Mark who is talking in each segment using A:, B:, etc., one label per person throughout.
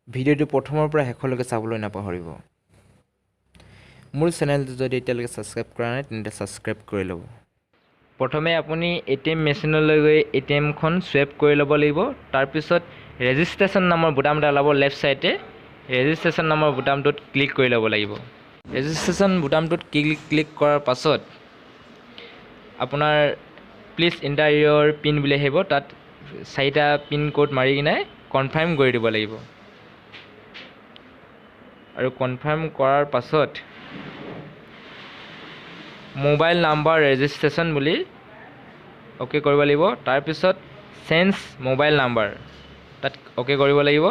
A: ভিডিঅ'টো প্ৰথমৰ পৰা শেষলৈকে চাবলৈ নাপাহৰিব মোৰ চেনেলটো যদি এতিয়ালৈকে সাবস্ক্ৰাইব কৰা নাই তেন্তে সাবস্ক্ৰাইব কৰি ল'ব প্ৰথমে আপুনি ATM মেচিনলৈ গৈ ATM খন সোৱাইপ কৰি ল'ব লাগিব তাৰ পিছত ৰেজিষ্ট্ৰেচন নামৰ বুটাম এটা ওলাব লেফট সাইডে ৰেজিষ্ট্ৰেচন নামৰ বুটামটোত ক্লিক কৰি ল'ব লাগিব ৰেজিষ্ট্ৰেচন বুটামটোত ক্লিক কৰাৰ পাছত আপোনাৰ প্লিজ এন্টাৰ ইয়ৰ পিন বুলি আহিব তাত চাৰিটা পিন কোড মাৰি কিনে কনফাৰ্ম কৰি দিব লাগিব আৰু কনফাৰ্ম কৰাৰ পাছত মোবাইল নাম্বাৰ ৰেজিষ্ট্ৰেচন বুলি ওকে কৰিব লাগিব তাৰ পিছত চেঞ্জ মোবাইল নাম্বাৰ তাত ওকে কৰিব লাগিব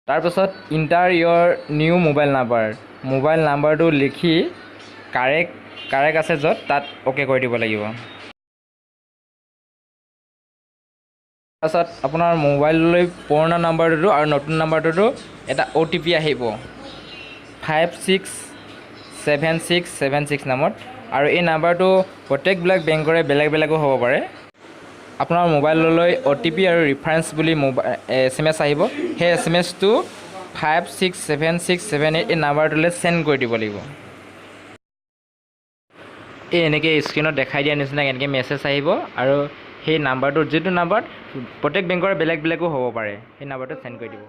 A: তাৰ পিছত এন্টাৰ ইয়ৰ নিউ মোবাইল নাম্বাৰটো লিখি কাৰেক্ট আছে য'ত তাত ওকে কৰি দিব লাগিব তাৰপিছত আপোনাৰ মোবাইললৈ পুৰণা নাম্বাৰটো আৰু নতুন নাম্বাৰটো এটা OTP আহিব 567676 নামত আৰু এই নাম্বাৰটো প্ৰত্যেকবিলাক বেংকৰে বেলেগো হ'ব পাৰে আপোনাৰ মোবাইললৈ OTP আৰু ৰেফাৰেন্স বুলি SMS আহিব সেই SMSটো 567678 এই নাম্বাৰটোলৈ সেন্ড কৰি দিব লাগিব এই এনেকৈ স্ক্ৰীনত দেখাই দিয়া নিচিনা এনেকৈ মেছেজ আহিব আৰু সেই নাম্বাৰটো যিটো নাম্বাৰ প্ৰত্যেক বেংকৰে বেলেগো হ'ব পাৰে সেই নাম্বাৰটো সেন্ড কৰি দিব